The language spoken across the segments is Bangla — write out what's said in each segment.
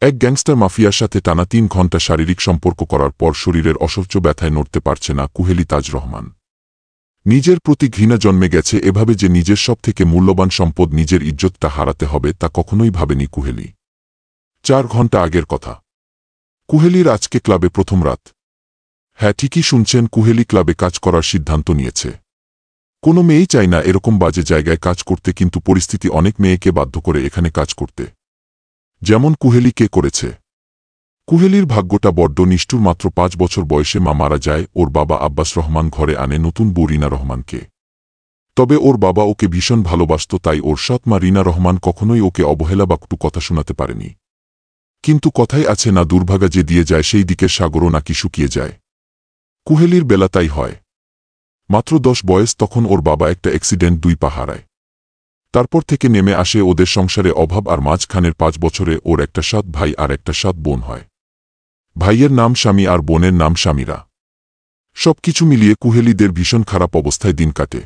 এক গ্যাংস্টার মাফিয়ার সাথে টানা ৩ ঘণ্টা শারীরিক সম্পর্ক করার পর শরীরের অসহ্য ব্যথায় নড়তে পারছে না কুহেলি তাজ রহমান। নিজের প্রতি ঘৃণা জন্মে গেছে এভাবে যে নিজের সবথেকে মূল্যবান সম্পদ নিজের ইজ্জতটা হারাতে হবে তা কখনোই ভাবেনি কুহেলি। ৪ ঘণ্টা আগের কথা। কুহেলির আজকে ক্লাবে প্রথম রাত। হ্যাঁ, ঠিকই শুনছেন, কুহেলি ক্লাবে কাজ করার সিদ্ধান্ত নিয়েছে। কোনো মেয়েই চায় না এরকম বাজে জায়গায় কাজ করতে, কিন্তু পরিস্থিতি অনেক মেয়েকে বাধ্য করে এখানে কাজ করতে, যেমন কুহেলিকে করেছে। কুহেলির ভাগ্যটা বড্ড নিষ্ঠুর। মাত্র ৫ বছর বয়সে মা মারা যায়। ওর বাবা আব্বাস রহমান ঘরে আনে নতুন বউ রিনা রহমানকে। তবে ওর বাবা ওকে ভীষণ ভালোবাসত, তাই ওর সৎ মা রিনা রহমান কখনোই ওকে অবহেলা বা কটু কথা শোনাতে পারেনি। কিন্তু কথাই আছে না, দুর্ভাগা যে দিয়ে যায় সেই দিকের সাগরও নাকি শুকিয়ে যায়। কুহেলির বেলা তাই হয়। মাত্র ১০ বয়স তখন ওর বাবা একটা অ্যাক্সিডেন্ট ২ পা হারায়। তারপর থেকে নেমে আসে ওদের সংসারে অভাব, আর মাঝখানের ৫ বছরে ওর একটা সৎ ভাই আর একটা সৎ বোন হয়। ভাইয়ের নাম স্বামী আর বোনের নাম স্বামীরা। সবকিছু মিলিয়ে কুহেলিদের ভীষণ খারাপ অবস্থায় দিন কাটে।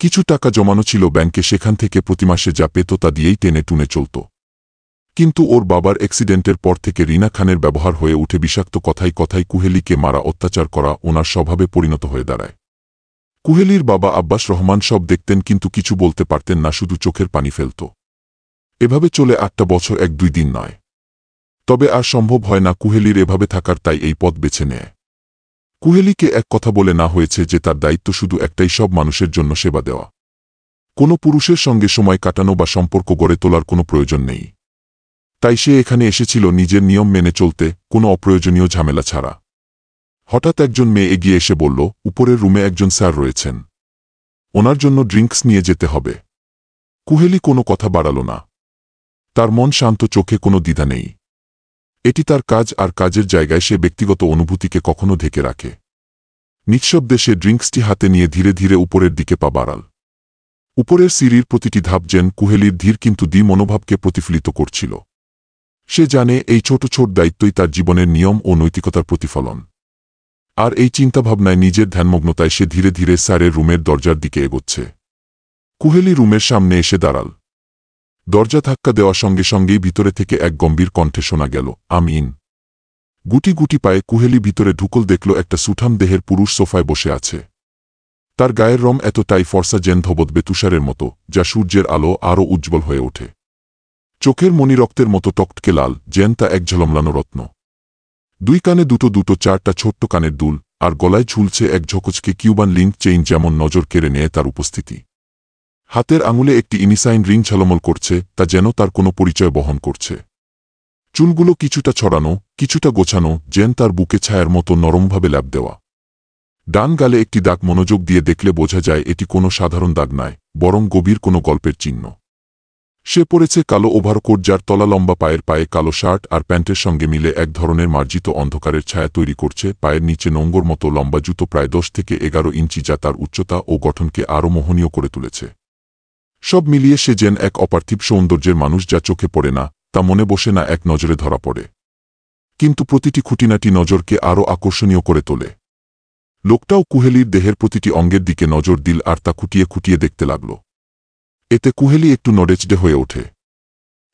কিছু টাকা জমানো ছিল ব্যাংকে, সেখান থেকে প্রতি মাসে যা পেত তা দিয়েই টেনে টুনে চলত। কিন্তু ওর বাবার অ্যাক্সিডেন্টের পর থেকে রিনা খানের ব্যবহার হয়ে উঠে বিষাক্ত। কথায় কথায় কুহেলিকে মারা, অত্যাচার করা ওনার স্বভাবে পরিণত হয়ে দাঁড়ায়। কুহেলির বাবা আব্বাস রহমান সব দেখতেন, কিন্তু কিছু বলতে পারতেন না, শুধু চোখের পানি ফেলত। এভাবে চলে ৮টা বছর, ১-২ দিন নয়। তবে আর সম্ভব হয় না কুহেলির এভাবে থাকার, তাই এই পথ বেছে নেয়। কুহেলিকে এক কথা বলে না হয়েছে যে তার দায়িত্ব শুধু একটাই, সব মানুষের জন্য সেবা দেওয়া। কোনো পুরুষের সঙ্গে সময় কাটানো বা সম্পর্ক গড়ে তোলার কোনো প্রয়োজন নেই। তাই সে এখানে এসেছিল নিজের নিয়ম মেনে চলতে, কোনো অপ্রয়োজনীয় ঝামেলা ছাড়া। হঠাৎ একজন মেয়ে এগিয়ে এসে বলল, উপরের রুমে একজন স্যার রয়েছেন, ওনার জন্য ড্রিঙ্কস নিয়ে যেতে হবে। কুহেলি কোনো কথা বাড়াল না। তার মন শান্ত, চোখে কোনো দ্বিধা নেই। এটি তার কাজ, আর কাজের জায়গায় সে ব্যক্তিগত অনুভূতিকে কখনো ঢেকে রাখে। নিঃশব্দে সে ড্রিঙ্কসটি হাতে নিয়ে ধীরে ধীরে উপরের দিকে পা বাড়াল। উপরের সিঁড়ির প্রতিটি ধাপ যেন কুহেলির ধীর কিন্তু দৃঢ় মনোভাবকে প্রতিফলিত করছিল। সে জানে এই ছোট ছোট দায়িত্বই তার জীবনের নিয়ম ও নৈতিকতার প্রতিফলন। আর এই চিন্তাভাবনায়, নিজের ধ্যানমগ্নতায় সে ধীরে ধীরে স্যারের রুমের দরজার দিকে এগোচ্ছে। কুহেলি রুমের সামনে এসে দাঁড়াল। দরজা ধাক্কা দেওয়ার সঙ্গে সঙ্গেই ভিতরে থেকে এক গম্ভীর কণ্ঠে শোনা গেল, আমিন। গুটি গুটি পায়ে কুহেলি ভিতরে ঢুকল, দেখল একটা সুঠাম দেহের পুরুষ সোফায় বসে আছে। তার গায়ের রং এতটাই ফর্সা যেন ধবধবে তুষারের মতো, যা সূর্যের আলো আরও উজ্জ্বল হয়ে ওঠে। চোখের মণি রক্তের মতো টকটকে লাল, যেন তা এক ঝলমলানো রত্ন। 2 কানে দুটো 4টা ছোট্ট কানের দুল, আর গলায় ঝুলছে এক ঝকঝকে কিউবান লিঙ্ক চেইন, যেমন নজর কেড়ে নেয় তার উপস্থিতি। হাতের আঙুলে একটি ইনিসাইন রিং ঝলমল করছে, তা যেন তার কোনো পরিচয় বহন করছে। চুলগুলো কিছুটা ছড়ানো, কিছুটা গোছানো, যেন তার বুকে ছায়ার মতো নরমভাবে ল্যাপ দেওয়া। ডান গালে একটি দাগ, মনোযোগ দিয়ে দেখলে বোঝা যায় এটি কোনো সাধারণ দাগ নয়, বরং গভীর কোনো গল্পের চিহ্ন। সে পরেছে কালো ওভারকোট, যার তলা লম্বা, পায়ে কালো শার্ট আর প্যান্টের সঙ্গে মিলে এক ধরনের মার্জিত অন্ধকারের ছায়া তৈরি করছে। পায়ের নিচে নোঙ্গর মতো লম্বা জুতো, প্রায় 10 থেকে 11 ইঞ্চি, যা তার উচ্চতা ও গঠনকে আরও মোহনীয় করে তুলেছে। সব মিলিয়ে সে যেন এক অপার্থিব সৌন্দর্যের মানুষ, যা চোখে পড়ে না, তা মনে বসে না, এক নজরে ধরা পড়ে। কিন্তু প্রতিটি খুঁটিনাটি নজরকে আরও আকর্ষণীয় করে তোলে। লোকটাও কুহেলির দেহের প্রতিটি অঙ্গের দিকে নজর দিল, আর তা খুঁটিয়ে খুঁটিয়ে দেখতে লাগল। এতে কুহেলি একটু নড়েচড়ে হয়ে ওঠে।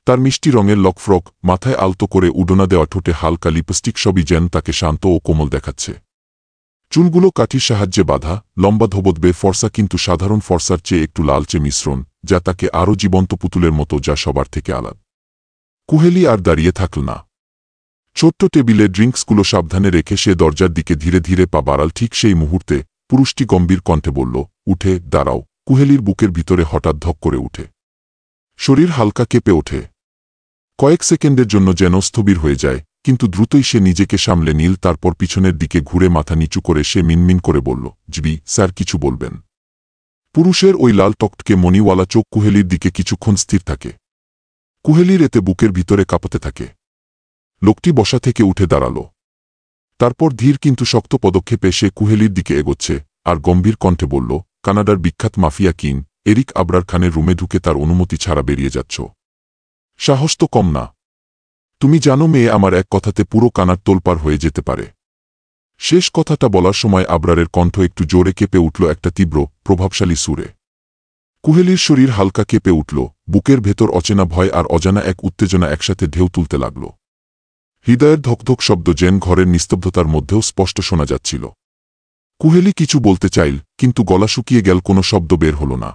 তার মিষ্টি রঙের লকফ্রক, মাথায় আলতো করে উডোনা দেওয়া, ঠোঁটে হালকা লিপস্টিক, সবই যেন তাকে শান্ত ও কোমল দেখাচ্ছে। চুলগুলো কাঠির সাহায্যে বাঁধা, লম্বা, ধবধবে ফর্সা, কিন্তু সাধারণ ফর্সার চেয়ে একটু লালচে মিশ্রণ, যা তাকে আরও জীবন্ত পুতুলের মতো, যা সবার থেকে আলাদা। কুহেলি আর দাঁড়িয়ে থাকল না। ছোট্ট টেবিলে ড্রিঙ্কসগুলো সাবধানে রেখে সে দরজার দিকে ধীরে ধীরে পা বাড়াল। ঠিক সেই মুহূর্তে পুরুষটি গম্ভীর কণ্ঠে বলল, উঠে দাঁড়াও। কুহেলির বুকের ভিতরে হঠাৎ ধক করে উঠে। শরীর হালকা কেঁপে ওঠে। কয়েক সেকেন্ডের জন্য যেন স্থবির হয়ে যায়, কিন্তু দ্রুতই সে নিজেকে সামলে নিল। তারপর পিছনের দিকে ঘুরে মাথা নিচু করে সে মিনমিন করে বলল, জি স্যার, কিছু বলবেন? পুরুষের ওই লাল টকটকে মণিওয়ালা চোখ কুহেলির দিকে কিছুক্ষণ স্থির থাকে। কুহেলির এতে বুকের ভিতরে কাঁপতে থাকে। লোকটি বসা থেকে উঠে দাঁড়াল। তারপর ধীর কিন্তু শক্ত পদক্ষেপে সে কুহেলির দিকে এগোচ্ছে, আর গম্ভীর কণ্ঠে বলল, কানাডার বিখ্যাত মাফিয়া কিং এরিক আবরার খানের রুমে ঢুকে তার অনুমতি ছাড়া বেরিয়ে যাচ্ছ? সাহস তো কম না। তুমি জানো মেয়ে, আমার এক কথাতে পুরো কানার তোলপাড় হয়ে যেতে পারে। শেষ কথাটা বলার সময় আবরারের কণ্ঠ একটু জোরে কেঁপে উঠল, একটা তীব্র, প্রভাবশালী সুরে। কুহেলির শরীর হালকা কেঁপে উঠল, বুকের ভেতর অচেনা ভয় আর অজানা এক উত্তেজনা একসাথে ঢেউ তুলতে লাগল। হৃদয়ের ধকধক শব্দ যেন ঘরের নিস্তব্ধতার মধ্যেও স্পষ্ট শোনা যাচ্ছিল। কুহেলি কিছু বলতে চাইল, কিন্তু গলা শুকিয়ে গেল, কোনো শব্দ বের হল না।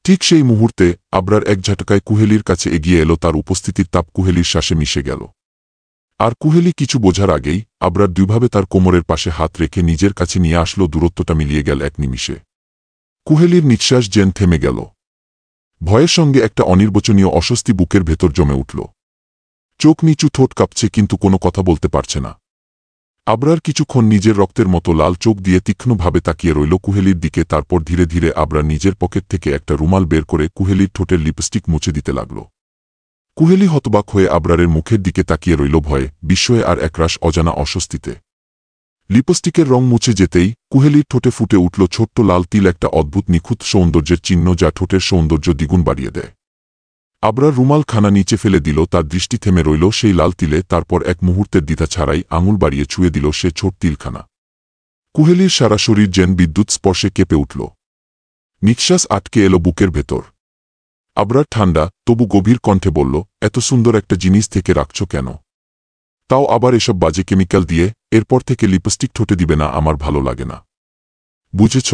ঠিক সেই মুহূর্তে আবরার এক ঝাটকায় কুহেলির কাছে এগিয়ে এলো, তার উপস্থিতির তাপ কুহেলির শ্বাসে মিশে গেল। আর কুহেলি কিছু বোঝার আগেই আবরার দুইভাবে তার কোমরের পাশে হাত রেখে নিজের কাছে নিয়ে আসলো, দূরত্বটা মিলিয়ে গেল এক নিমিষে। কুহেলির নিঃশ্বাস যেন থেমে গেল। ভয়ের সঙ্গে একটা অনির্বচনীয় অস্বস্তি বুকের ভেতর জমে উঠল। চোখ নিচু, ঠোঁট কাঁপছে, কিন্তু কোনো কথা বলতে পারছে না। আবরার কিছুক্ষণ নিজের রক্তের মতো লাল চোখ দিয়ে তীক্ষ্ণভাবে তাকিয়ে রইল কুহেলির দিকে, তারপর ধীরে ধীরে আবরার নিজের পকেট থেকে একটা রুমাল বের করে কুহেলির ঠোঁটের লিপস্টিক মুছে দিতে লাগল। কুহেলি হতবাক হয়ে আবরারের মুখের দিকে তাকিয়ে রইল, ভয়ে, বিস্ময়ে আর একরাশ অজানা অস্বস্তিতে। লিপস্টিকের রং মুছে যেতেই কুহেলির ঠোঁটে ফুটে উঠল ছোট্ট লাল তিল, একটা অদ্ভুত নিখুঁত সৌন্দর্যের চিহ্ন যা ঠোঁটের সৌন্দর্য দ্বিগুণ বাড়িয়ে দেয়। আবরার রুমাল খানা নিচে ফেলে দিল, তার দৃষ্টি থেমে রইল সেই লাল তিলে, তারপর এক মুহূর্তের দ্বিধা ছাড়াই আঙুল বাড়িয়ে ছুঁয়ে দিল সে ছোট তিলখানা। কুহেলির সারা শরীর যেন বিদ্যুৎ স্পর্শে কেঁপে উঠল। নিঃশ্বাস আটকে এলো বুকের ভেতর। আবরার ঠান্ডা তবু গভীর কণ্ঠে বলল, এত সুন্দর একটা জিনিস থেকে রাখছ কেন? তাও আবার এসব বাজে কেমিক্যাল দিয়ে? এরপর থেকে লিপস্টিক ঠোঁটে দিবে না, আমার ভালো লাগে না। বুঝেছ?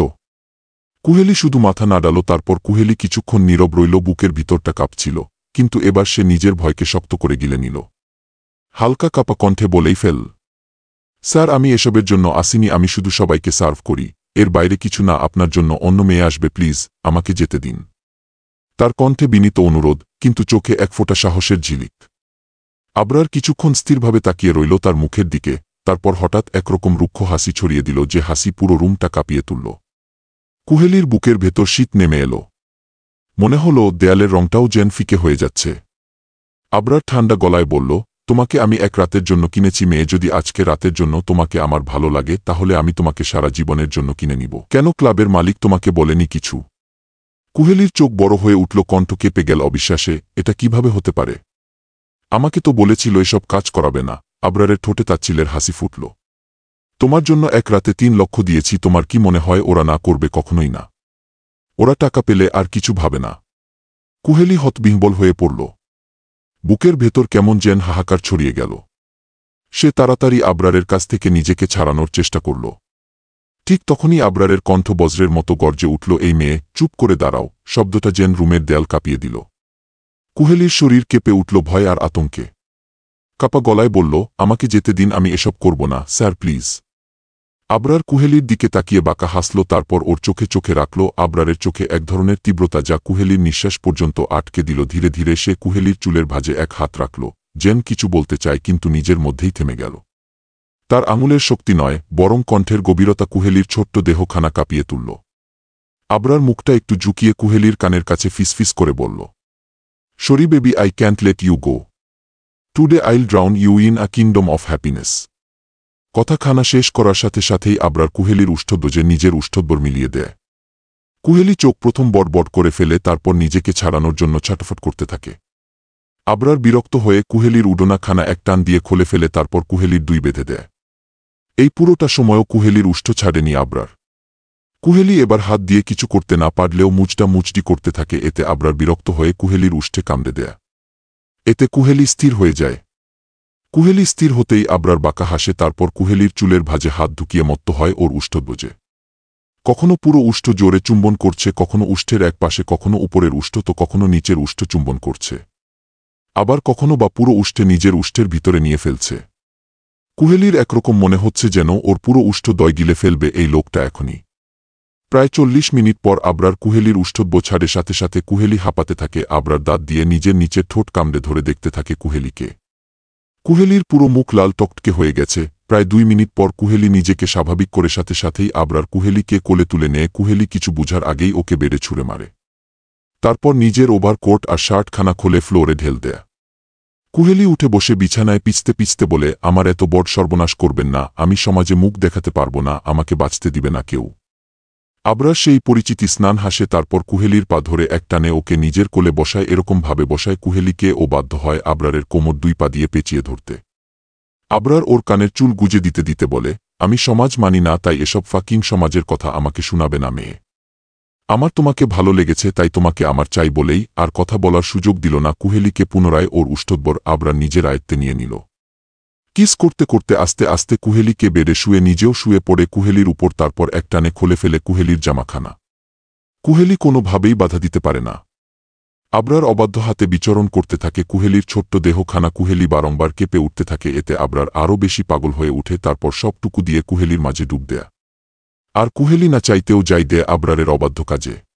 কুহেলি শুধু মাথা নাড়াল, তারপর কুহেলি কিছুক্ষণ নীরব রইল। বুকের ভিতরটা কাঁপছিল, কিন্তু এবার সে নিজের ভয়কে শক্ত করে গিলে নিল। হালকা কাঁপা কণ্ঠে বলেই ফেল, স্যার, আমি এসবের জন্য আসিনি, আমি শুধু সবাইকে সার্ভ করি, এর বাইরে কিছু না। আপনার জন্য অন্য মেয়ে আসবে, প্লিজ আমাকে যেতে দিন। তার কণ্ঠে বিনীত অনুরোধ, কিন্তু চোখে এক ফোঁটা সাহসের ঝিলিক। আবরার কিছুক্ষণ স্থিরভাবে তাকিয়ে রইল তার মুখের দিকে, তারপর হঠাৎ একরকম রুক্ষ হাসি ছড়িয়ে দিল, যে হাসি পুরো রুমটা কাঁপিয়ে তুলল। কুহেলির বুকের ভেতর শীত নেমে এলো। মনে হলো দেয়ালের রংটাও যেন ফিকে হয়ে যাচ্ছে। আবরার ঠান্ডা গলায় বলল, তোমাকে আমি এক রাতের জন্য কিনেছি মেয়ে, যদি আজকে রাতের জন্য তোমাকে আমার ভালো লাগে তাহলে আমি তোমাকে সারা জীবনের জন্য কিনে নিব। কেন ক্লাবের মালিক তোমাকে বলেনি কিছু? কুহেলির চোখ বড় হয়ে উঠল, কণ্ঠ কেঁপে গেল অবিশ্বাসে। এটা কিভাবে হতে পারে? আমাকে তো বলেছিল এসব কাজ করাবে না। আবরারের ঠোঁটে তাচ্ছিলের হাসি ফুটল। তোমার জন্য এক রাতে 3 লক্ষ দিয়েছি, তোমার কি মনে হয় ওরা না করবে? কখনোই না। ওরা টাকা পেলে আর কিছু ভাবে না। কুহেলি হতবিহ্বল হয়ে পড়ল। বুকের ভেতর কেমন যেন হাহাকার ছড়িয়ে গেল। সে তাড়াতাড়ি আবরারের কাছ থেকে নিজেকে ছাড়ানোর চেষ্টা করল। ঠিক তখনই আবরারের কণ্ঠ বজ্রের মতো গর্জে উঠল, এই মেয়ে, চুপ করে দাঁড়াও। শব্দটা যেন রুমের দেয়াল কাঁপিয়ে দিল। কুহেলির শরীর কেঁপে উঠল ভয় আর আতঙ্কে। কাপা গলায় বলল, আমাকে যেতে দিন, আমি এসব করব না, স্যার, প্লিজ। আবরার কুহেলির দিকে তাকিয়ে বাঁকা হাসল, তারপর ওর চোখে চোখে রাখল। আবরারের চোখে এক ধরনের তীব্রতা যা কুহেলির নিঃশ্বাস পর্যন্ত আটকে দিল। ধীরে ধীরে সে কুহেলির চুলের ভাঁজে এক হাত রাখল, যেন কিছু বলতে চায়, কিন্তু নিজের মধ্যেই থেমে গেল। তার আঙুলের শক্তি নয়, বরং কণ্ঠের গভীরতা কুহেলির ছোট্ট দেহখানা কাঁপিয়ে তুলল। আবরার মুখটা একটু ঝুঁকিয়ে কুহেলির কানের কাছে ফিসফিস করে বলল, sorry baby, I can't let you go. Today I'll drown you in a kingdom of happiness. কথাখানা শেষ করার সাথে সাথেই আবরার কুহেলির উষ্ঠদ্বজে নিজের উষ্ঠদ্বর মিলিয়ে দেয়। কুহেলি চোখ প্রথম বড়বড় করে ফেলে, তারপর নিজেকে ছাড়ানোর জন্য ছটফট করতে থাকে। আবরার বিরক্ত হয়ে কুহেলির উডোনাখানা এক টান দিয়ে খুলে ফেলে, তারপর কুহেলির 2 বেঁধে দেয়। এই পুরোটা সময়ও কুহেলির উষ্ঠ ছাড়েনি আবরার। কুহেলি এবার হাত দিয়ে কিছু করতে না পারলেও মুচটা মুচটি করতে থাকে। এতে আবরার বিরক্ত হয়ে কুহেলির উষ্ঠে কামড়ে দেয়। এতে কুহেলি স্থির হয়ে যায়। কুহেলি স্থির হতেই আবরার বাঁকা হাসে, তারপর কুহেলির চুলের ভাঁজে হাত ঢুকিয়ে মত্ত হয় ওর উষ্ঠদ্বজে। কখনো পুরো উষ্ঠ জোরে চুম্বন করছে, কখনো উষ্ঠের এক পাশে, কখনো উপরের উষ্ঠ, তো কখনো নিচের উষ্ঠ চুম্বন করছে। আবার কখনো বা পুরো উষ্ঠে নিজের উষ্ঠের ভিতরে নিয়ে ফেলছে। কুহেলির একরকম মনে হচ্ছে যেন ওর পুরো উষ্ঠ দয় গিলে ফেলবে এই লোকটা এখনই। প্রায় 40 মিনিট পর আবরার কুহেলির উষ্ঠদ্ব ছাড়ে, সাথে সাথে কুহেলি হাঁপাতে থাকে। আবরার দাঁত দিয়ে নিজের নিচের ঠোঁট কামড়ে ধরে দেখতে থাকে কুহেলিকে। কুহেলির পুরো মুখ লাল টকটকে হয়ে গেছে। প্রায় 2 মিনিট পর কুহেলি নিজেকে স্বাভাবিক করে সাথে সাথেই আবরার কুহেলিকে কোলে তুলে নেয়। কুহেলি কিছু বুঝার আগেই ওকে বেড়ে ছুঁড়ে মারে। তারপর নিজের ওভারকোট আর শার্টখানা খুলে ফ্লোরে ঢেল দেয়। কুহেলি উঠে বসে বিছানায় পিছতে পিছতে বলে, আমার এত বড় সর্বনাশ করবেন না, আমি সমাজে মুখ দেখাতে পারবো না, আমাকে বাঁচতে দিবে না কেউ। আবরার সেই পরিচিতি স্নান হাসে, তারপর কুহেলির পা ধরে এক টানে ওকে নিজের কোলে বসায়। এরকমভাবে বসায় কুহেলিকে ও বাধ্য হয় আবরারের কোমর 2 পা দিয়ে পেঁচিয়ে ধরতে। আবরার ওর কানের চুল গুজে দিতে দিতে বলে, আমি সমাজ মানি না, তাই এসব ফাকিং সমাজের কথা আমাকে শোনাবে না মেয়ে। আমার তোমাকে ভালো লেগেছে, তাই তোমাকে আমার চাই বলেই আর কথা বলার সুযোগ দিল না কুহেলিকে। পুনরায় ওর উষ্ঠদ্বর আবরার নিজের আয়ত্তে নিয়ে নিল। কিস করতে করতে আস্তে আস্তে কুহেলিকে বেডে শুয়ে নিজেও শুয়ে পড়ে কুহেলির উপর, তারপর একটানে খুলে ফেলে কুহেলির জামাখানা। কুহেলি কোনোভাবেই বাধা দিতে পারে না। আবরার অবাধ্য হাতে বিচরণ করতে থাকে কুহেলির ছোট্ট দেহখানা। কুহেলি বারংবার কেঁপে উঠতে থাকে, এতে আবরার আরও বেশি পাগল হয়ে উঠে, তারপর সবটুকু দিয়ে কুহেলির মাঝে ডুব দেয়া। আর কুহেলি না চাইতেও যাই দেয় আবরারের অবাধ্য কাজে।